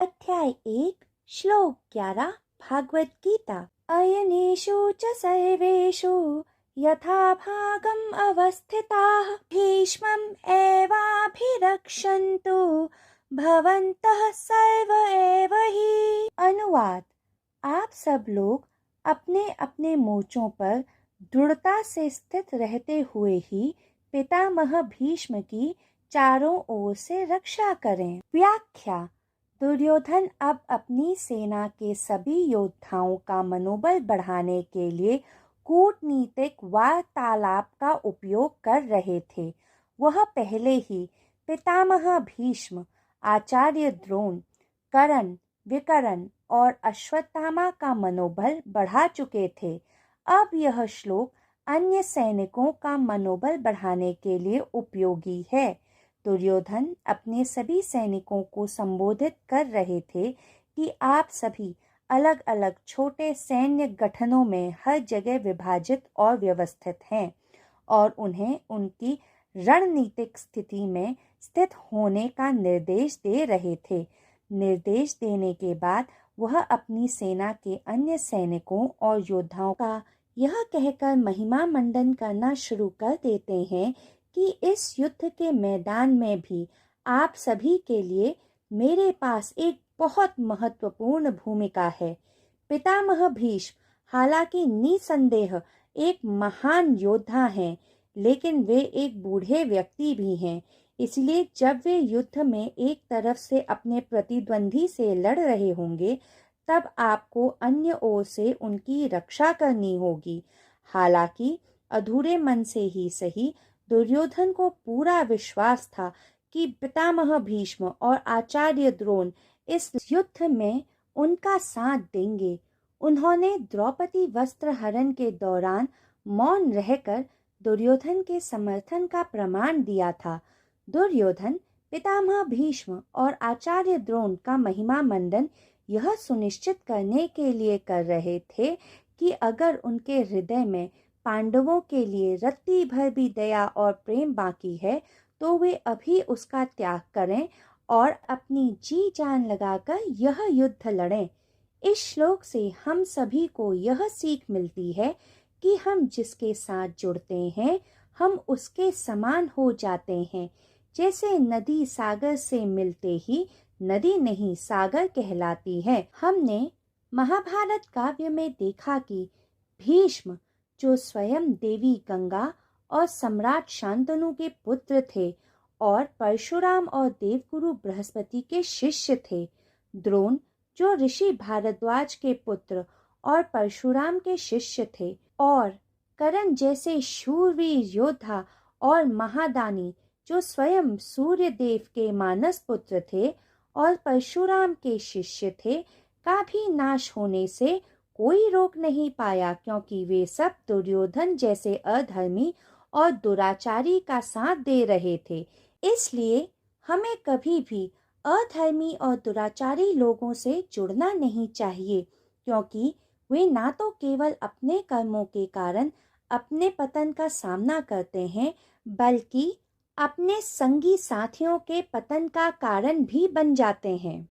अध्याय 1 श्लोक 11 भागवत गीता। अयनेषु च सर्वेषु यथा भागम् अवस्थिताः भीष्मम् एवाभिरक्षन्तु भवन्तः सर्व एव हि। अनुवाद। आप सब लोग अपने अपने मोर्चों पर दृढ़ता से स्थित रहते हुए ही पितामह भीष्म की चारों ओर से रक्षा करें। व्याख्या। दुर्योधन अब अपनी सेना के सभी योद्धाओं का मनोबल बढ़ाने के लिए कूटनीतिक वार्तालाप का उपयोग कर रहे थे। वह पहले ही पितामह भीष्म, आचार्य द्रोण, कर्ण, विकर्ण और अश्वत्थामा का मनोबल बढ़ा चुके थे। अब यह श्लोक अन्य सैनिकों का मनोबल बढ़ाने के लिए उपयोगी है। दुर्योधन अपने सभी सैनिकों को संबोधित कर रहे थे कि आप सभी अलग अलग छोटे सैन्य गठनों में हर जगह विभाजित और व्यवस्थित हैं और उन्हें उनकी रणनीतिक स्थिति में स्थित होने का निर्देश दे रहे थे। निर्देश देने के बाद वह अपनी सेना के अन्य सैनिकों और योद्धाओं का यह कहकर महिमा मंडन करना शुरू कर देते हैं कि इस युद्ध के मैदान में भी आप सभी के लिए मेरे पास एक बहुत महत्वपूर्ण भूमिका है। पितामह भीष्म हालांकि निसंदेह एक महान योद्धा हैं, लेकिन वे एक बूढ़े व्यक्ति भी हैं। इसलिए जब वे युद्ध में एक तरफ से अपने प्रतिद्वंदी से लड़ रहे होंगे, तब आपको अन्य ओर से उनकी रक्षा करनी होगी। हालांकि अधूरे मन से ही सही, दुर्योधन को पूरा विश्वास था कि पितामह भीष्म और आचार्य द्रोण इस युद्ध में उनका साथ देंगे। उन्होंने द्रौपदी वस्त्र हरण के दौरान मौन रहकर दुर्योधन के समर्थन का प्रमाण दिया था। दुर्योधन पितामह भीष्म और आचार्य द्रोण का महिमा मंडन यह सुनिश्चित करने के लिए कर रहे थे कि अगर उनके हृदय में पांडवों के लिए रत्ती भर भी दया और प्रेम बाकी है, तो वे अभी उसका त्याग करें और अपनी जी जान लगाकर यह युद्ध लड़ें। इस श्लोक से हम सभी को यह सीख मिलती है कि हम जिसके साथ जुड़ते हैं, हम उसके समान हो जाते हैं। जैसे नदी सागर से मिलते ही नदी नहीं सागर कहलाती है। हमने महाभारत काव्य में देखा कि भीष्म, जो स्वयं देवी गंगा और सम्राट शांतनु के पुत्र थे और परशुराम और देवगुरु बृहस्पति के शिष्य थे, द्रोण, जो ऋषि भारद्वाज के पुत्र और परशुराम के शिष्य थे, और कर्ण जैसे शूरवीर योद्धा और महादानी, जो स्वयं सूर्य देव के मानस पुत्र थे और परशुराम के शिष्य थे, का भी नाश होने से कोई रोक नहीं पाया, क्योंकि वे सब दुर्योधन जैसे अधर्मी और दुराचारी का साथ दे रहे थे। इसलिए हमें कभी भी अधर्मी और दुराचारी लोगों से जुड़ना नहीं चाहिए, क्योंकि वे ना तो केवल अपने कर्मों के कारण अपने पतन का सामना करते हैं, बल्कि अपने संगी साथियों के पतन का कारण भी बन जाते हैं।